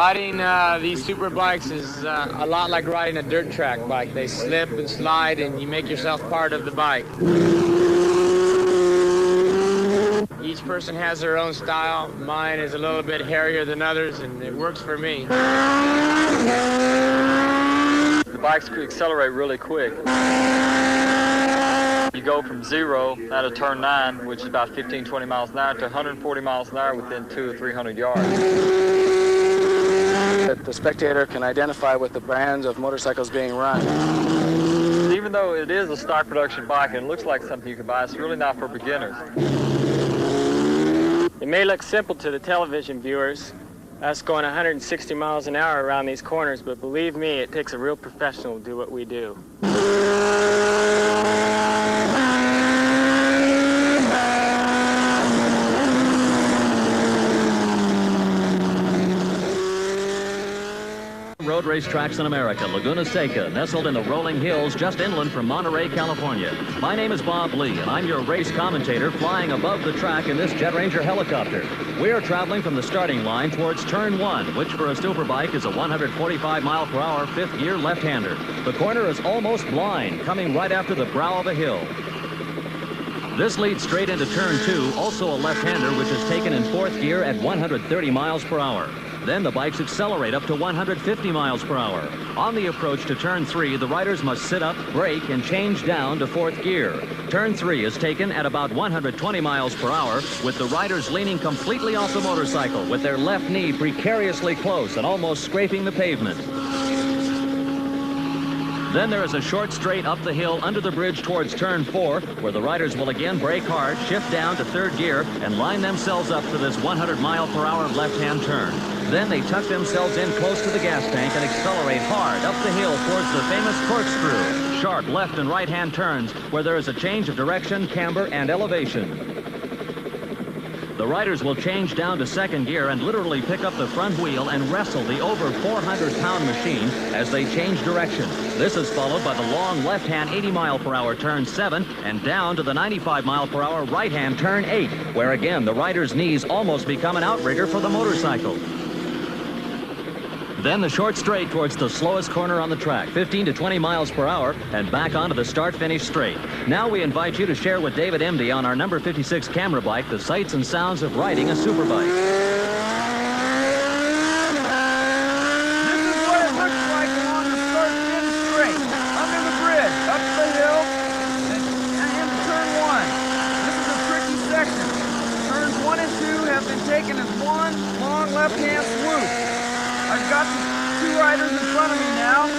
Riding these super bikes is a lot like riding a dirt track bike. They slip and slide and you make yourself part of the bike. Each person has their own style. Mine is a little bit hairier than others and it works for me. The bikes could accelerate really quick. You go from 0 out of turn 9, which is about 15-20 miles an hour, to 140 miles an hour within 200 or 300 yards. The spectator can identify with the brands of motorcycles being run. Even though it is a stock production bike and it looks like something you can buy, it's really not for beginners. It may look simple to the television viewers, us going 160 miles an hour around these corners, but believe me, it takes a real professional to do what we do. Road racetracks in America, Laguna, Seca, nestled in the rolling hills just inland from Monterey, California. My name is Bob Lee, and I'm your race commentator flying above the track in this Jet Ranger helicopter. We are traveling from the starting line towards turn 1, which for a superbike is a 145-mile-per-hour fifth-gear left-hander. The corner is almost blind, coming right after the brow of a hill. This leads straight into turn 2, also a left-hander, which is taken in fourth gear at 130 miles per hour. Then the bikes accelerate up to 150 miles per hour. On the approach to turn 3, the riders must sit up, brake, and change down to fourth gear. Turn 3 is taken at about 120 miles per hour, with the riders leaning completely off the motorcycle, with their left knee precariously close and almost scraping the pavement. Then there is a short straight up the hill under the bridge towards turn 4, where the riders will again brake hard, shift down to third gear, and line themselves up for this 100-mile-per-hour left-hand turn. Then they tuck themselves in close to the gas tank and accelerate hard up the hill towards the famous corkscrew. Sharp left and right-hand turns where there is a change of direction, camber, and elevation. The riders will change down to second gear and literally pick up the front wheel and wrestle the over 400-pound machine as they change direction. This is followed by the long left-hand 80-mile-per-hour turn 7 and down to the 95-mile-per-hour right-hand turn 8, where again the rider's knees almost become an outrigger for the motorcycle. Then the short straight towards the slowest corner on the track, 15 to 20 miles per hour, and back onto the start-finish straight. Now we invite you to share with David Emdy on our number 56 camera bike the sights and sounds of riding a superbike. This is what it looks like along the start-finish straight, under the bridge, up the hill, and into turn 1. This is a tricky section. Turns 1 and 2 have been taken as one long left-hand swoop. I've got the 2 riders in front of me now.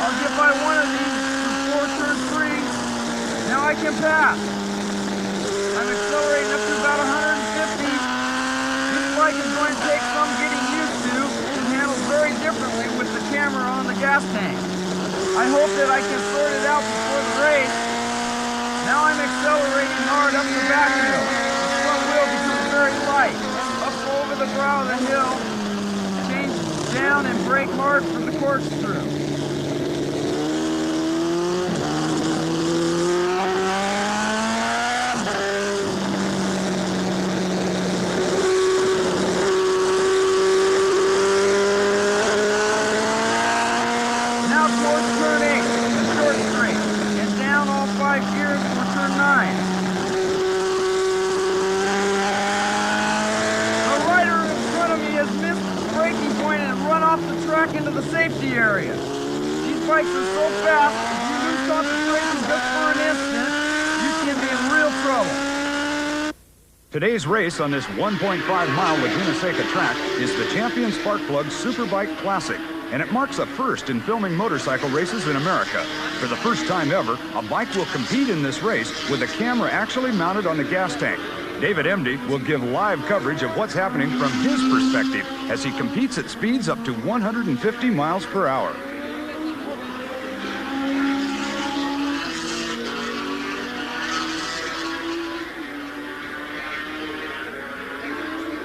I'll get by one of these before turn 3. Now I can pass. I'm accelerating up to about 150. This bike is going to take some getting used to and handles very differently with the camera on the gas tank. I hope that I can sort it out before the race. Now I'm accelerating hard up the back hill. The front wheel becomes very light. Up over the brow of the hill. Down and brake hard from the corkscrew. Now towards turn 8, the short straight, and down all 5 gears for turn 9. The rider in front of me has missed the braking point and run off the track into the safety area. These bikes are so fast, if you lose concentration just for an instant, you can be in real trouble. Today's race on this 1.5-mile Laguna Seca track is the Champion Sparkplug Superbike Classic, and it marks a first in filming motorcycle races in America. For the first time ever, a bike will compete in this race with a camera actually mounted on the gas tank. David Emdy will give live coverage of what's happening from his perspective as he competes at speeds up to 150 miles per hour.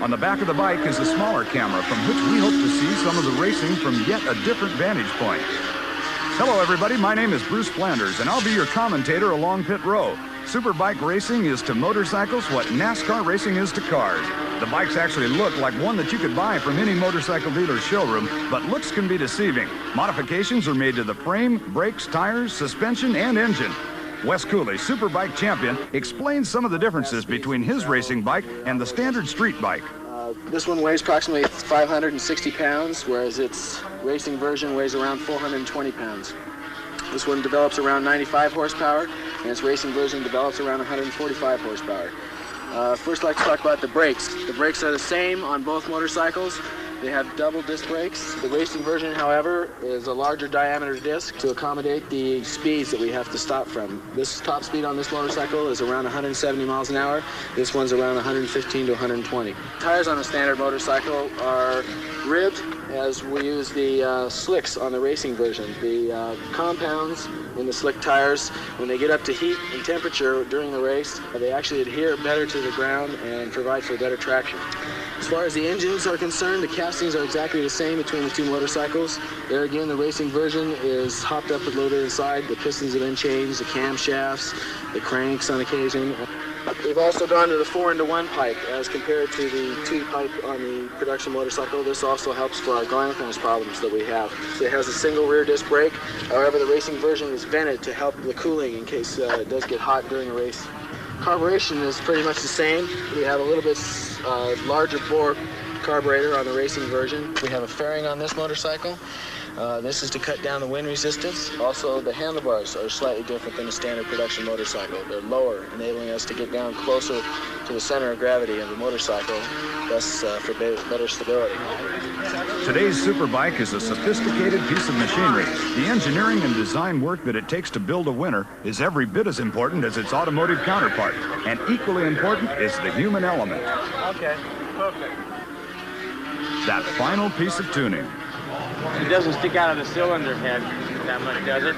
On the back of the bike is a smaller camera from which we hope to see some of the racing from yet a different vantage point. Hello everybody, my name is Bruce Flanders and I'll be your commentator along pit row. Superbike racing is to motorcycles what NASCAR racing is to cars. The bikes actually look like one that you could buy from any motorcycle dealer's showroom, but looks can be deceiving. Modifications are made to the frame, brakes, tires, suspension, and engine. Wes Cooley, Superbike champion, explains some of the differences between his racing bike and the standard street bike. This one weighs approximately 560 pounds, whereas its racing version weighs around 420 pounds. This one develops around 95 horsepower, and its racing version develops around 145 horsepower. First, I'd like to talk about the brakes. The brakes are the same on both motorcycles. They have double disc brakes. The racing version, however, is a larger diameter disc to accommodate the speeds that we have to stop from. This top speed on this motorcycle is around 170 miles an hour. This one's around 115 to 120. Tires on a standard motorcycle are ribbed, as we use the slicks on the racing version. The compounds in the slick tires, when they get up to heat and temperature during the race, they actually adhere better to the ground and provide for better traction. As far as the engines are concerned, the castings are exactly the same between the two motorcycles. There again, the racing version is hopped up a little bit inside. The pistons have been changed, the camshafts, the cranks on occasion. We've also gone to the 4-into-1 pipe as compared to the 2-pipe on the production motorcycle. This also helps for our ground clearance problems that we have. It has a single rear disc brake. However, the racing version is vented to help the cooling in case it does get hot during a race. Carburation is pretty much the same. We have a little bit larger bore carburetor on the racing version. We have a fairing on this motorcycle. This is to cut down the wind resistance. Also, the handlebars are slightly different than a standard production motorcycle. They're lower, enabling us to get down closer to the center of gravity of the motorcycle, thus for better stability. Today's Superbike is a sophisticated piece of machinery. The engineering and design work that it takes to build a winner is every bit as important as its automotive counterpart, and equally important is the human element. Okay, perfect. That final piece of tuning. It doesn't stick out of the cylinder head that much, does it?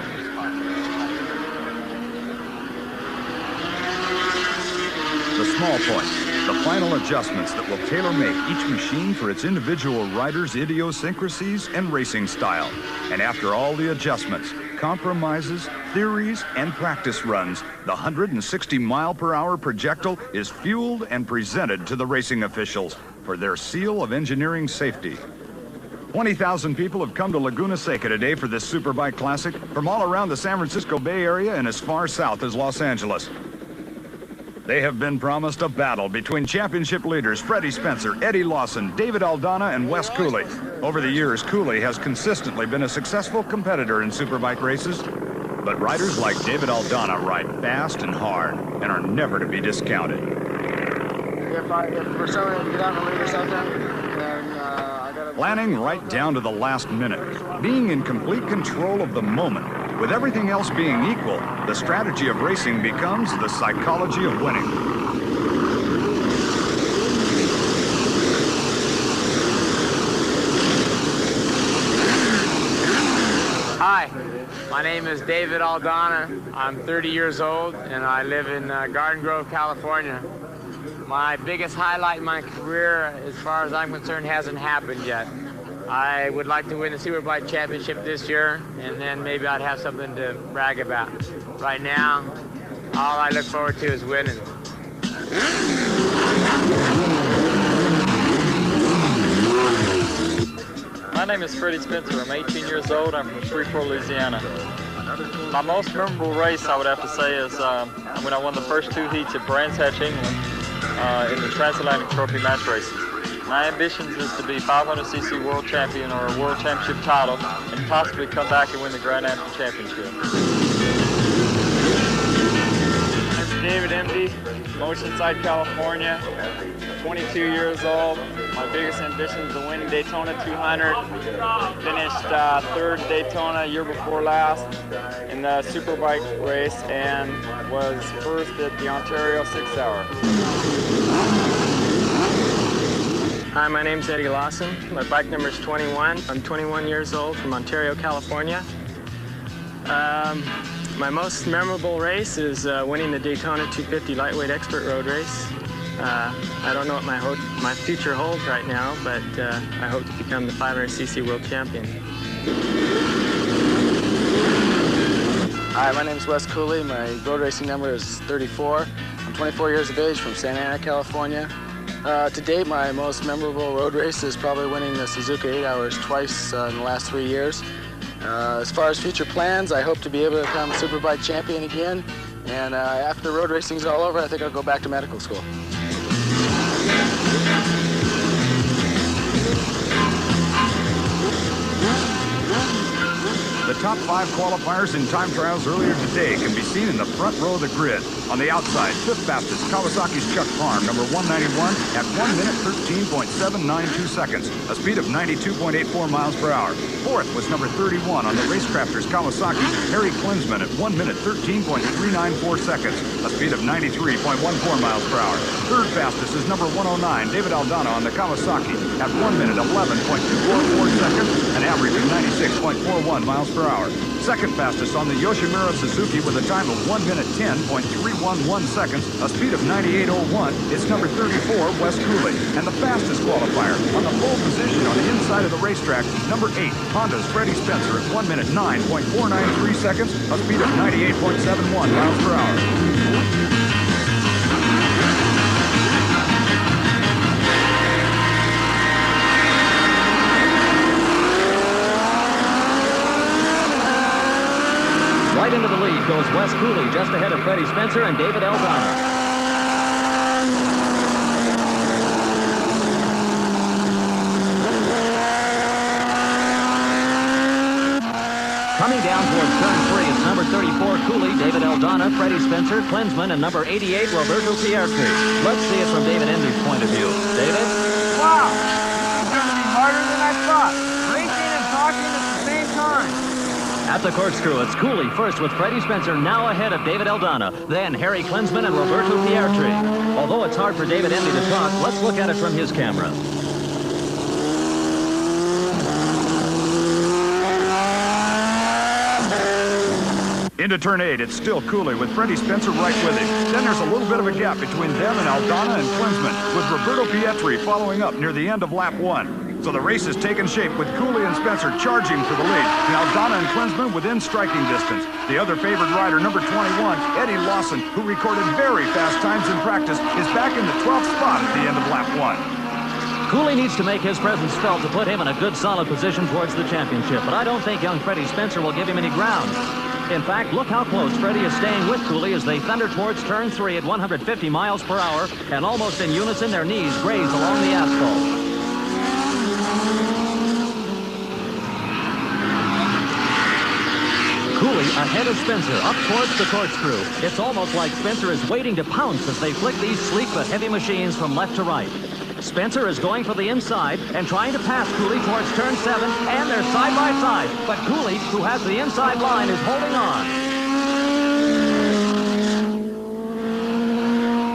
The small points, the final adjustments that will tailor-make each machine for its individual rider's idiosyncrasies and racing style. And after all the adjustments, compromises, theories, and practice runs, the 160-mile-per-hour projectile is fueled and presented to the racing officials for their seal of engineering safety. 20,000 people have come to Laguna Seca today for this Superbike Classic from all around the San Francisco Bay Area and as far south as Los Angeles. They have been promised a battle between championship leaders Freddie Spencer, Eddie Lawson, David Aldana, and Wes Cooley. Over the years, Cooley has consistently been a successful competitor in Superbike races, but riders like David Aldana ride fast and hard and are never to be discounted. If for some reason get out and leave or something, then I gotta... Planning right down to the last minute, being in complete control of the moment. With everything else being equal, the strategy of racing becomes the psychology of winning. Hi, my name is David Aldana. I'm 30 years old and I live in Garden Grove, California. My biggest highlight in my career, as far as I'm concerned, hasn't happened yet. I would like to win the Superbike Championship this year, and then maybe I'd have something to brag about. Right now, all I look forward to is winning. My name is Freddie Spencer. I'm 18 years old. I'm from Shreveport, Louisiana. My most memorable race, I would have to say, is when I won the first 2 heats at Brands Hatch, England, in the Transatlantic Trophy match races. My ambitions is to be 500cc world champion or a world championship title and possibly come back and win the Grand National Championship. I'm David Emdy, Oceanside, California, 22 years old. My biggest ambition is to win Daytona 200. Finished third Daytona year before last in the Superbike race and was first at the Ontario 6 Hour. Hi, my name's Eddie Lawson. My bike number is 21. I'm 21 years old from Ontario, California. My most memorable race is winning the Daytona 250 Lightweight Expert Road Race. I don't know what my future holds right now, but I hope to become the 500cc world champion. Hi, my name is Wes Cooley. My road racing number is 34. I'm 24 years of age from Santa Ana, California. To date, my most memorable road race is probably winning the Suzuka 8 Hours twice in the last 3 years. As far as future plans, I hope to be able to become Superbike champion again. And after road racing is all over, I think I'll go back to medical school. The top 5 qualifiers in time trials earlier today can be seen in the front row of the grid. On the outside, 5th fastest, Kawasaki's Chuck Parham, number 191, at 1 minute 13.792 seconds, a speed of 92.84 miles per hour. 4th was number 31 on the Racecrafters Kawasaki, Harry Klinsman, at 1 minute 13.394 seconds, a speed of 93.14 miles per hour. 3rd fastest is number 109, David Aldana on the Kawasaki, at 1 minute 11.244 seconds, an average of 96.41 miles per hour. 2nd fastest on the Yoshimura Suzuki with a time of 1 minute 10.311 seconds, a speed of 98.01, is number 34, Wes Cooley. And the fastest qualifier on the pole position on the inside of the racetrack, number 8, Honda's Freddie Spencer at 1 minute 9.493 seconds, a speed of 98.71 miles per hour. Right into the lead goes Wes Cooley, just ahead of Freddie Spencer and David Aldana. Coming down towards turn 3, it's number 34, Cooley, David Aldana, Freddie Spencer, Klinsman, and number 88, Roberto Pietri. Let's see it from David Endy's point of view. David? Wow, this is going to be harder than I thought. Racing and talking at the same time. At the corkscrew, it's Cooley first with Freddie Spencer now ahead of David Aldana. Then Harry Klinsman and Roberto Pietri. Although it's hard for David Endy to talk, let's look at it from his camera. Into turn 8, it's still Cooley with Freddie Spencer right with him. Then there's a little bit of a gap between them and Aldana and Klinsman, with Roberto Pietri following up near the end of lap 1. So the race is taking shape with Cooley and Spencer charging for the lead, and Aldana and Klinsman within striking distance. The other favored rider, number 21, Eddie Lawson, who recorded very fast times in practice, is back in the 12th spot at the end of lap 1. Cooley needs to make his presence felt to put him in a good, solid position towards the championship, but I don't think young Freddie Spencer will give him any ground. In fact, look how close Freddie is staying with Cooley as they thunder towards turn 3 at 150 miles per hour, and almost in unison, their knees graze along the asphalt. Cooley ahead of Spencer, up towards the corkscrew. It's almost like Spencer is waiting to pounce as they flick these sleek but heavy machines from left to right. Spencer is going for the inside and trying to pass Cooley towards turn 7, and they're side by side. But Cooley, who has the inside line, is holding on.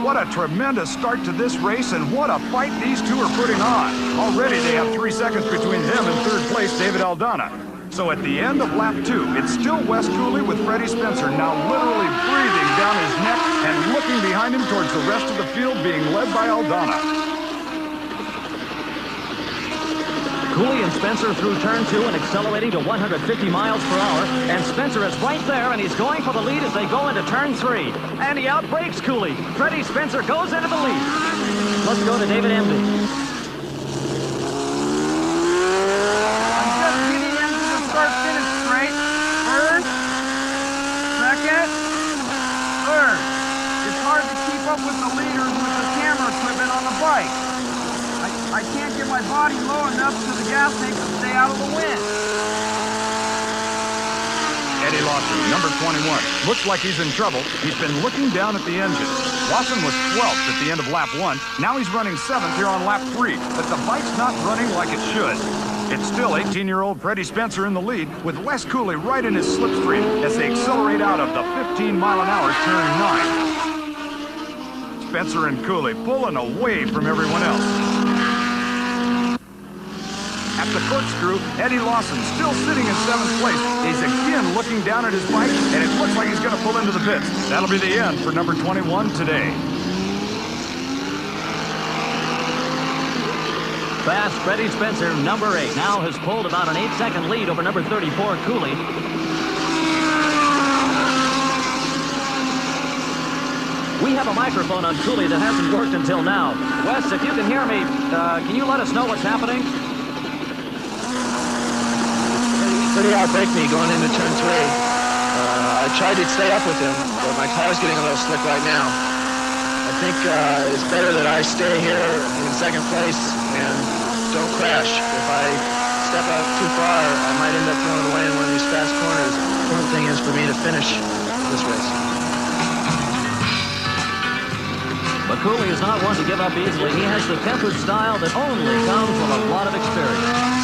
What a tremendous start to this race, and what a fight these two are putting on. Already they have 3 seconds between him and 3rd place, David Aldana. So at the end of lap 2, it's still Wes Cooley with Freddie Spencer now literally breathing down his neck and looking behind him towards the rest of the field being led by Aldana. Cooley and Spencer through turn 2 and accelerating to 150 miles per hour. And Spencer is right there, and he's going for the lead as they go into turn 3. And he outbrakes Cooley. Freddie Spencer goes into the lead. Let's go to David Endy. I'm just getting into the start-finish straight. First, second, third. It's hard to keep up with the leaders with the camera equipment on the bike. I can't get my body low enough so the gas tank can stay out of the wind. Eddie Lawson, number 21, looks like he's in trouble. He's been looking down at the engine. Lawson was 12th at the end of lap 1. Now he's running 7th here on lap 3, but the bike's not running like it should. It's still 18-year-old Freddie Spencer in the lead, with Wes Cooley right in his slipstream as they accelerate out of the 15-mile-an-hour turn 9. Spencer and Cooley pulling away from everyone else. At the corkscrew, Eddie Lawson, still sitting in 7th place, is again looking down at his bike, and it looks like he's going to pull into the pits. That'll be the end for number 21 today. Fast Freddie Spencer, number 8, now has pulled about an 8-second lead over number 34, Cooley. We have a microphone on Cooley that hasn't worked until now. Wes, if you can hear me, can you let us know what's happening? Pretty outbreak me going into turn 3. I tried to stay up with him, but my car's getting a little slick right now. I think it's better that I stay here in second place and don't crash. If I step out too far, I might end up throwing away in one of these fast corners. The important thing is for me to finish this race. But Cooley is not one to give up easily. He has the tempered style that only comes from a lot of experience.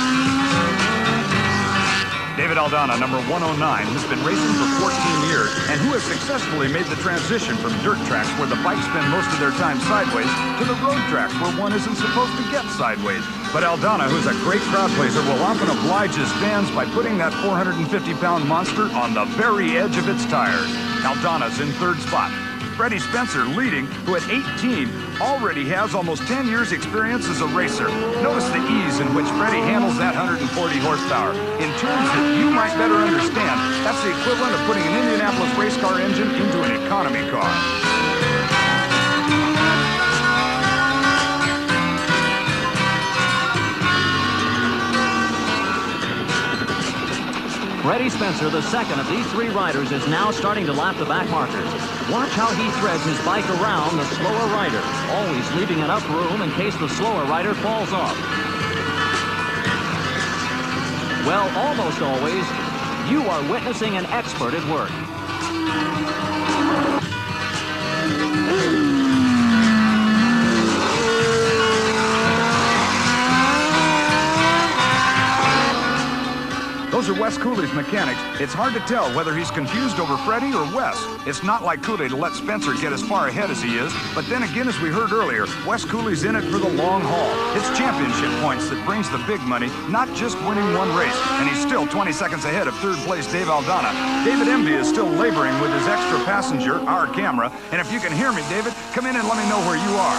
David Aldana, number 109, has been racing for 14 years and who has successfully made the transition from dirt tracks where the bikes spend most of their time sideways to the road tracks where one isn't supposed to get sideways. But Aldana, who's a great crowd pleaser, will often oblige his fans by putting that 450-pound monster on the very edge of its tires. Aldana's in third spot. Freddie Spencer, leading, who at 18 already has almost 10 years experience as a racer. Notice the ease in which Freddie handles that 140 horsepower. In terms that you might better understand, that's the equivalent of putting an Indianapolis race car engine into an economy car. Freddie Spencer, the second of these three riders, is now starting to lap the back markers. Watch how he threads his bike around the slower rider, always leaving enough room in case the slower rider falls off. Well, almost always, you are witnessing an expert at work. Those are Wes Cooley's mechanics. It's hard to tell whether he's confused over Freddie or Wes. It's not like Cooley to let Spencer get as far ahead as he is, but then again, as we heard earlier, Wes Cooley's in it for the long haul. It's championship points that brings the big money, not just winning one race, and he's still 20 seconds ahead of third place Dave Aldana. David Emby is still laboring with his extra passenger, our camera, and if you can hear me, David, come in and let me know where you are.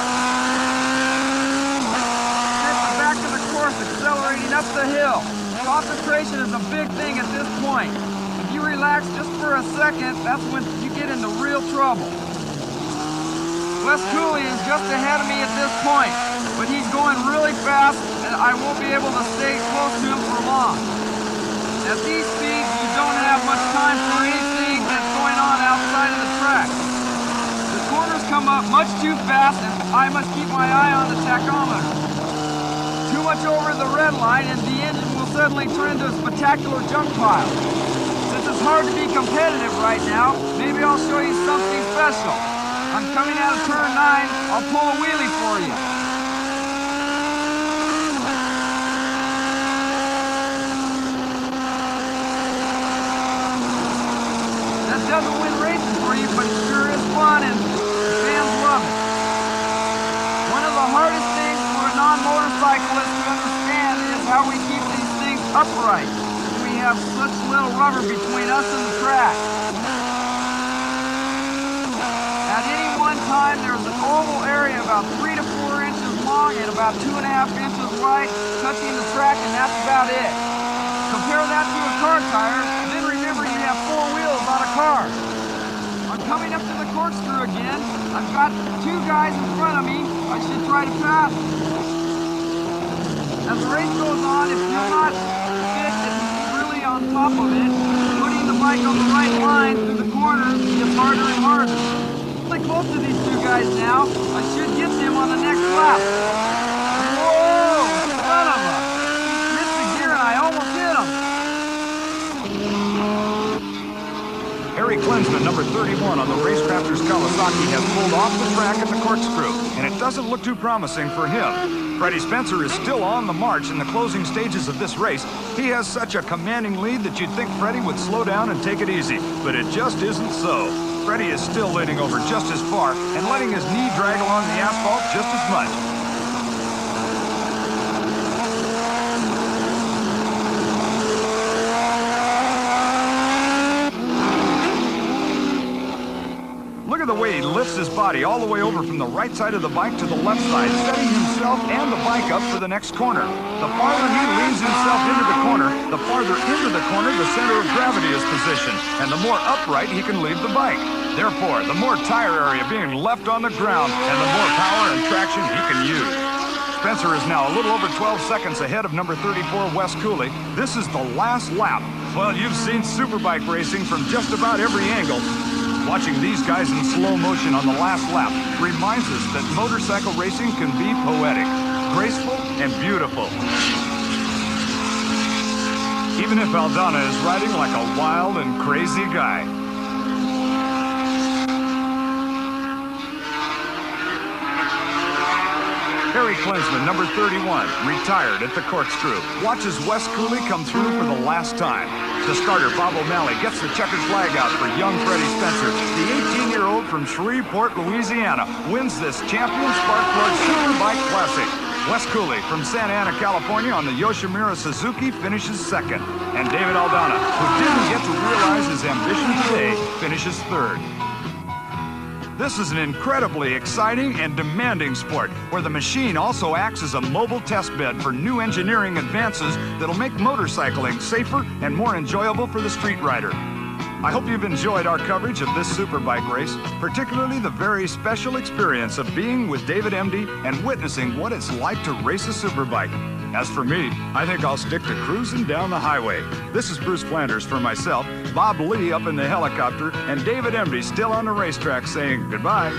At the back of the course, accelerating up the hill. Concentration is a big thing at this point. If you relax just for a second, that's when you get into real trouble. Wes Cooley is just ahead of me at this point, but he's going really fast and I won't be able to stay close to him for long. At these speeds, you don't have much time for anything that's going on outside of the track. The corners come up much too fast and I must keep my eye on the tachometer. Too much over the red line and the engine will suddenly turn into a spectacular junk pile. Since it's hard to be competitive right now, maybe I'll show you something special. I'm coming out of turn 9, I'll pull a wheelie for you. That doesn't win races for you, but it sure is fun and the fans love it. One of the hardest things for a non-motorcyclist to understand is how we keep these things upright. We have such little rubber between us and the track. At any one time, there's an oval area about 3 to 4 inches long and about 2.5 inches wide touching the track, and that's about it. Compare that to a car tire, then remember you have 4 wheels on a car. I'm coming up to the corkscrew again. I've got 2 guys in front of me. I should try to pass. As the race goes on, if you're not fit and really on top of it, putting the bike on the right line through the corners gets harder and harder. Really close to these 2 guys now. I should get them on the next lap. Whoa! Son of a! Missed the gear and I almost hit him. Harry Klinsman, number 31 on the Racecrafters Kawasaki, has pulled off the track at the corkscrew, and it doesn't look too promising for him. Freddie Spencer is still on the march in the closing stages of this race. He has such a commanding lead that you'd think Freddie would slow down and take it easy, but it just isn't so. Freddie is still leading over just as far and letting his knee drag along the asphalt just as much. Look at the way he lifts his body all the way over from the right side of the bike to the left side, setting himself and the bike up for the next corner. The farther he leans swings himself into the corner, the farther into the corner the center of gravity is positioned, and the more upright he can leave the bike. Therefore, the more tire area being left on the ground, and the more power and traction he can use. Spencer is now a little over 12 seconds ahead of number 34, Wes Cooley. This is the last lap. Well, you've seen superbike racing from just about every angle. Watching these guys in slow motion on the last lap reminds us that motorcycle racing can be poetic, graceful, and beautiful. Even if Aldana is riding like a wild and crazy guy. Harry Klinsman, number 31, retired at the corkscrew. Watches Wes Cooley come through for the last time. The starter, Bob O'Malley, gets the checkered flag out for young Freddie Spencer. The 18-year-old from Shreveport, Louisiana, wins this Champion Spark Plug Superbike Classic. Wes Cooley from Santa Ana, California on the Yoshimura Suzuki finishes second. And David Aldana, who didn't get to realize his ambition today, finishes third. This is an incredibly exciting and demanding sport where the machine also acts as a mobile test bed for new engineering advances that'll make motorcycling safer and more enjoyable for the street rider. I hope you've enjoyed our coverage of this superbike race, particularly the very special experience of being with David MD and witnessing what it's like to race a superbike. As for me, I think I'll stick to cruising down the highway. This is Bruce Flanders for myself, Bob Lee up in the helicopter, and David MD still on the racetrack saying goodbye.